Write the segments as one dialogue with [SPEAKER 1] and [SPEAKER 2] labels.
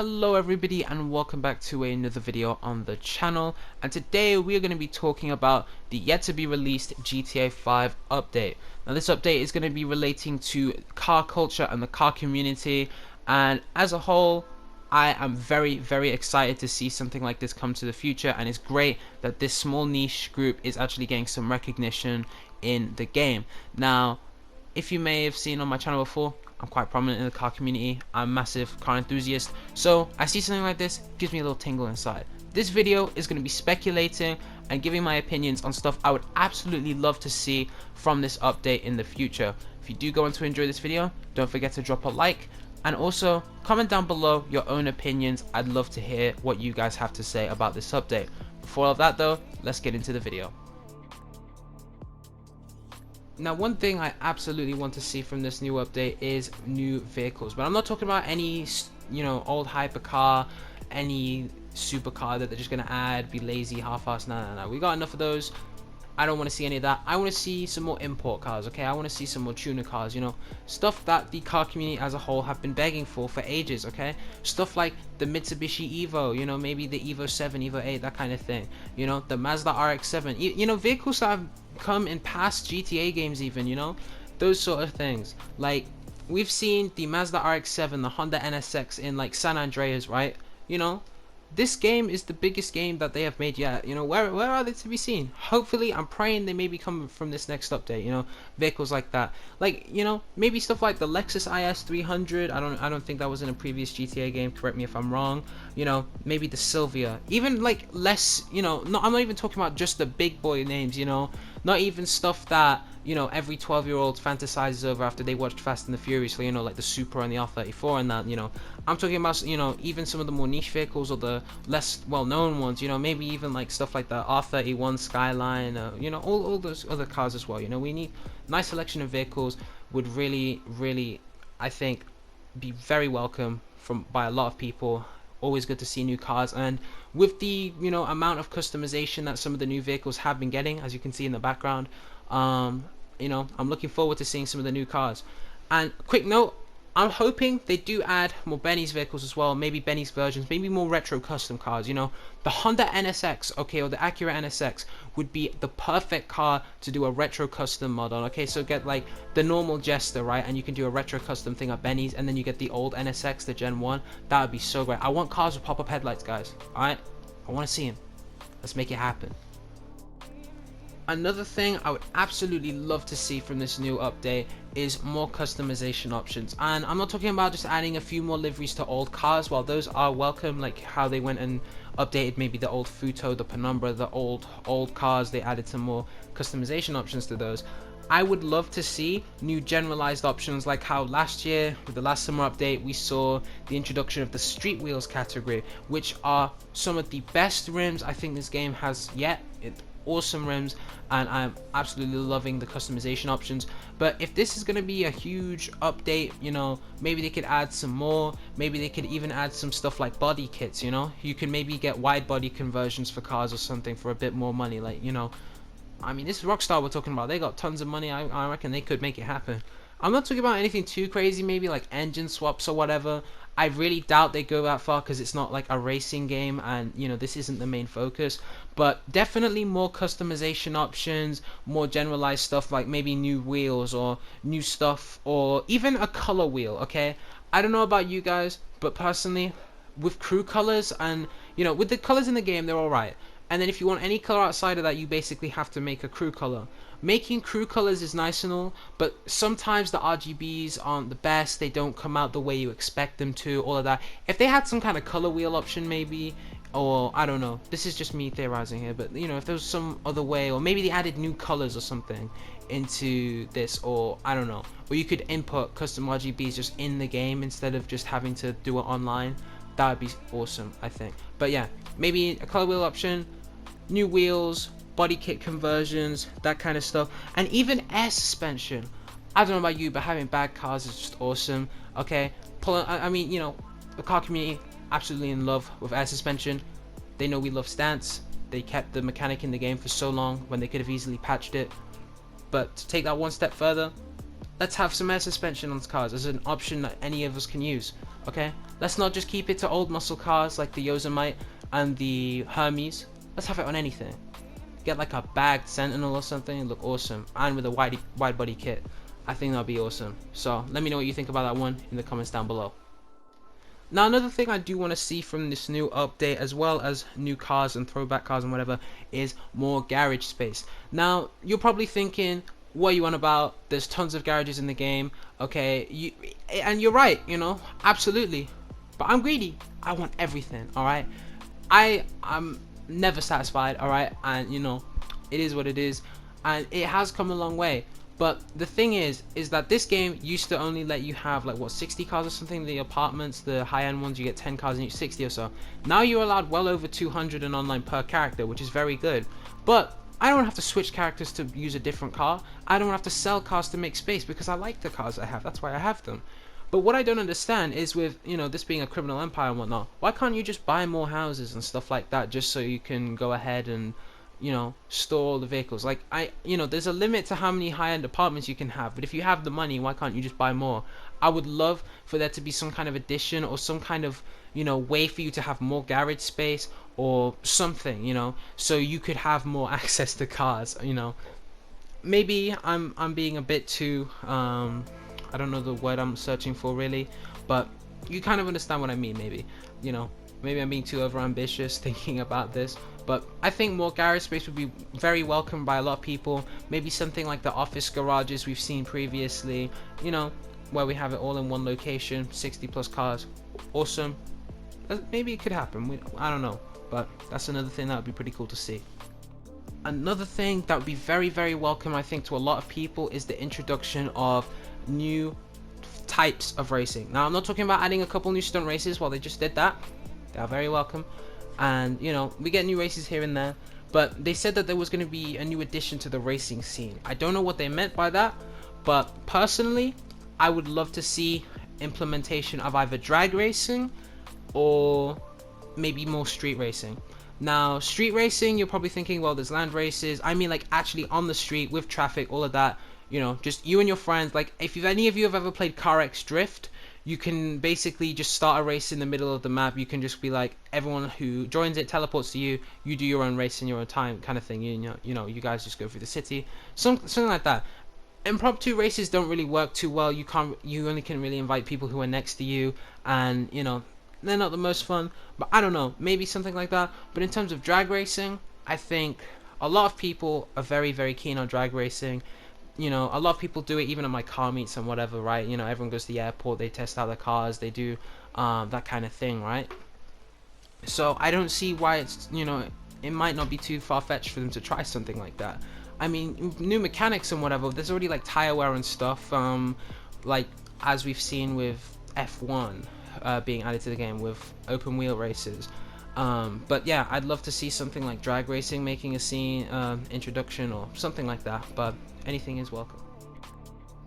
[SPEAKER 1] Hello everybody and welcome back to another video on the channel, and today we are going to be talking about the yet to be released GTA 5 update. Now this update is going to be relating to car culture and the car community, and as a whole I am very excited to see something like this come to the future, and it's great that this small niche group is actually getting some recognition in the game. Now if you may have seen on my channel before, I'm quite prominent in the car community. I'm a massive car enthusiast, so I see something like this, gives me a little tingle inside. This video is going to be speculating and giving my opinions on stuff I would absolutely love to see from this update in the future. If you do go on to enjoy this video, don't forget to drop a like, and also comment down below your own opinions. I'd love to hear what you guys have to say about this update. Before all of that though, let's get into the video. Now, one thing I absolutely want to see from this new update is new vehicles, but I'm not talking about any, old hypercar, any supercar that they're just gonna add, be lazy, half-assed. No. We got enough of those. I don't want to see any of that. I want to see some more import cars, okay? I want to see some more tuner cars, stuff that the car community as a whole have been begging for ages, okay? Stuff like the Mitsubishi Evo, maybe the Evo 7, Evo 8, that kind of thing. The Mazda RX-7, vehicles that have come in past GTA games even, those sort of things. Like, we've seen the Mazda RX-7, the Honda NSX in like San Andreas, right? This game is the biggest game that they have made yet. Where are they to be seen? Hopefully, I'm praying they may be coming from this next update. Vehicles like that, like maybe stuff like the Lexus IS 300. I don't think that was in a previous GTA game. Correct me if I'm wrong. Maybe the Sylvia. Even like less. I'm not even talking about just the big boy names. Not even stuff that every 12-year-old fantasizes over after they watched Fast and the Furious, like the Supra and the R34 and that. I'm talking about even some of the more niche vehicles or the less well-known ones. Maybe even like stuff like the R31 Skyline. All those other cars as well. We need a nice selection of vehicles. Would really, I think, be very welcome by a lot of people. Always good to see new cars, and with the amount of customization that some of the new vehicles have been getting, as you can see in the background, I'm looking forward to seeing some of the new cars. And quick note, I'm hoping they do add more Benny's vehicles as well, maybe Benny's versions, maybe more retro custom cars. The Honda NSX, okay, or the Acura NSX would be the perfect car to do a retro custom mod on. Okay, so get like the normal Jester, right, and you can do a retro custom thing at Benny's, and then you get the old NSX, the Gen 1. That would be so great. I want cars with pop-up headlights, guys. Alright, I want to see them. Let's make it happen. Another thing I would absolutely love to see from this new update is more customization options, and I'm not talking about just adding a few more liveries to old cars. While those are welcome, like how they went and updated maybe the old Futo, the Penumbra, the old cars, they added some more customization options to those. I would love to see new generalized options, like how last year with the last summer update we saw the introduction of the street wheels category, which are some of the best rims I think this game has yet. Awesome rims, and I'm absolutely loving the customization options. But if this is going to be a huge update, maybe they could add some more. Maybe they could even add some stuff like body kits. You can maybe get wide body conversions for cars or something for a bit more money. Like, I mean, this is Rockstar we're talking about. They got tons of money. I reckon they could make it happen. I'm not talking about anything too crazy, maybe like engine swaps or whatever. I really doubt they go that far because it's not like a racing game, and this isn't the main focus. But definitely more customization options, more generalized stuff like maybe new wheels or new stuff, or even a color wheel. Okay, I don't know about you guys, but personally, with crew colors and with the colors in the game, they're alright. And then if you want any color outside of that, you basically have to make a crew color. Making crew colors is nice and all, but sometimes the RGBs aren't the best. They don't come out the way you expect them to, all of that. If they had some kind of color wheel option maybe, or I don't know, this is just me theorizing here, but if there was some other way, or maybe they added new colors or something into this, or I don't know, or you could input custom RGBs just in the game instead of just having to do it online. That would be awesome, I think. But yeah, maybe a color wheel option, new wheels, body kit conversions, that kind of stuff, and even air suspension. I don't know about you, but having bad cars is just awesome. Okay, I mean, the car community absolutely in love with air suspension. They know we love stance. They kept the mechanic in the game for so long when they could have easily patched it. But to take that one step further, let's have some air suspension on cars as an option that any of us can use. Okay, Let's not just keep it to old muscle cars like the Yosemite and the Hermes. Let's have it on anything. Get like a bagged Sentinel or something and look awesome, and with a wide body kit. I think that'd be awesome. So let me know what you think about that one in the comments down below. Now, another thing I do want to see from this new update, as well as new cars and throwback cars and whatever, is more garage space. Now, you're probably thinking, what are you on about? There's tons of garages in the game. Okay, and you're right, you know, absolutely. But I'm greedy. I want everything, alright? I'm never satisfied, alright? And, you know, it is what it is. And it has come a long way. But the thing is that this game used to only let you have like what 60 cars or something. The apartments, the high-end ones, you get 10 cars in each, 60 or so. Now you're allowed well over 200 in online per character, which is very good. But I don't have to switch characters to use a different car. I don't have to sell cars to make space because I like the cars I have. That's why I have them. But what I don't understand is, with, you know, this being a criminal empire and whatnot, why can't you just buy more houses and stuff like that just so you can go ahead and, you know, store all the vehicles? Like, you know, there's a limit to how many high-end apartments you can have, but if you have the money, why can't you just buy more? I would love for there to be some kind of addition or some kind of, you know, way for you to have more garage space or something, you know, so you could have more access to cars, you know. Maybe I'm being a bit too I don't know the word I'm searching for really, but you kind of understand what I mean. Maybe, you know, maybe I'm being too over ambitious thinking about this, but I think more garage space would be very welcome by a lot of people. Maybe something like the office garages we've seen previously, you know, where we have it all in one location, 60 plus cars. Awesome. Maybe it could happen. I don't know, but that's another thing that would be pretty cool to see. Another thing that would be very, very welcome, I think, to a lot of people is the introduction of new types of racing. Now, I'm not talking about adding a couple new stunt races. While they just did that, they are very welcome, and you know, we get new races here and there, but they said that there was going to be a new addition to the racing scene. I don't know what they meant by that, but personally I would love to see implementation of either drag racing or maybe more street racing. Now, street racing, you're probably thinking, well, there's land races. I mean, like, actually on the street with traffic, all of that. You know, just you and your friends. Like, if any of you have ever played Car X Drift, you can basically just start a race in the middle of the map. You can just be like, everyone who joins it teleports to you. You do your own race in your own time, kind of thing. You know, you guys just go through the city, something like that. Impromptu races don't really work too well. You only can really invite people who are next to you, and you know, they're not the most fun. But I don't know, maybe something like that. But in terms of drag racing, I think a lot of people are very, very keen on drag racing. You know, a lot of people do it even at my car meets and whatever, right? You know, everyone goes to the airport, they test out the cars, they do that kind of thing, right? So I don't see why it's, you know, it might not be too far-fetched for them to try something like that. I mean, new mechanics and whatever, there's already like tire wear and stuff, like as we've seen with F1 being added to the game with open wheel races. But yeah, I'd love to see something like drag racing making a scene introduction or something like that, but anything is welcome.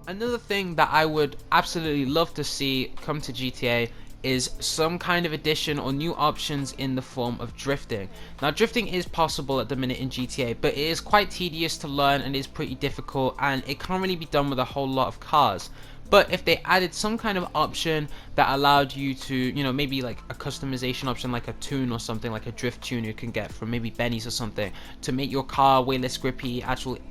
[SPEAKER 1] Another thing that I would absolutely love to see come to GTA is some kind of addition or new options in the form of drifting. Now, drifting is possible at the minute in GTA, but it is quite tedious to learn and is pretty difficult, and it can't really be done with a whole lot of cars. But if they added some kind of option that allowed you to, you know, maybe like a customization option, like a tune or something, like a drift tune you can get from maybe Benny's or something, to make your car way less grippy, actually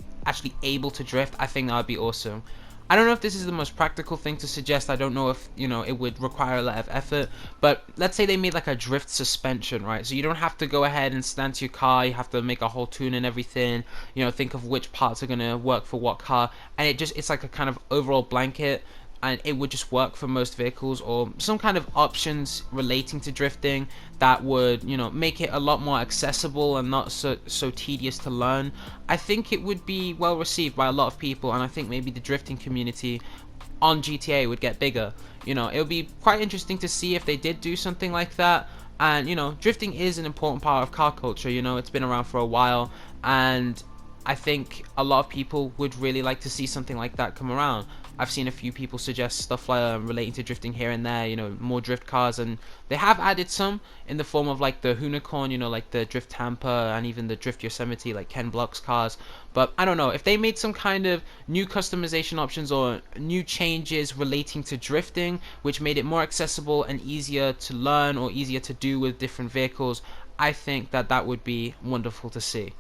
[SPEAKER 1] able to drift, I think that would be awesome. I don't know if this is the most practical thing to suggest. I don't know if, you know, it would require a lot of effort, but let's say they made like a drift suspension, right? So you don't have to go ahead and stand to your car, you have to make a whole tune and everything, you know, think of which parts are gonna work for what car, and it's like a kind of overall blanket, and it would just work for most vehicles, or some kind of options relating to drifting that would, you know, make it a lot more accessible and not so tedious to learn. I think it would be well received by a lot of people, and I think maybe the drifting community on GTA would get bigger. You know, it would be quite interesting to see if they did do something like that. And you know, drifting is an important part of car culture. You know, it's been around for a while, and I think a lot of people would really like to see something like that come around. I've seen a few people suggest stuff like relating to drifting here and there, you know, more drift cars, and they have added some in the form of like the Unicorn, you know, like the Drift Tampa and even the Drift Yosemite, like Ken Block's cars. But I don't know if they made some kind of new customization options or new changes relating to drifting, which made it more accessible and easier to learn or easier to do with different vehicles. I think that that would be wonderful to see.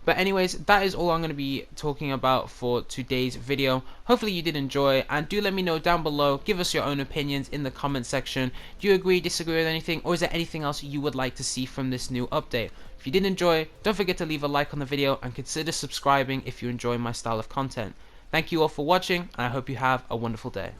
[SPEAKER 1] But anyways, that is all I'm going to be talking about for today's video. Hopefully you did enjoy, and do let me know down below. Give us your own opinions in the comment section. Do you agree, disagree with anything, or is there anything else you would like to see from this new update? If you did enjoy, don't forget to leave a like on the video and consider subscribing if you enjoy my style of content. Thank you all for watching, and I hope you have a wonderful day.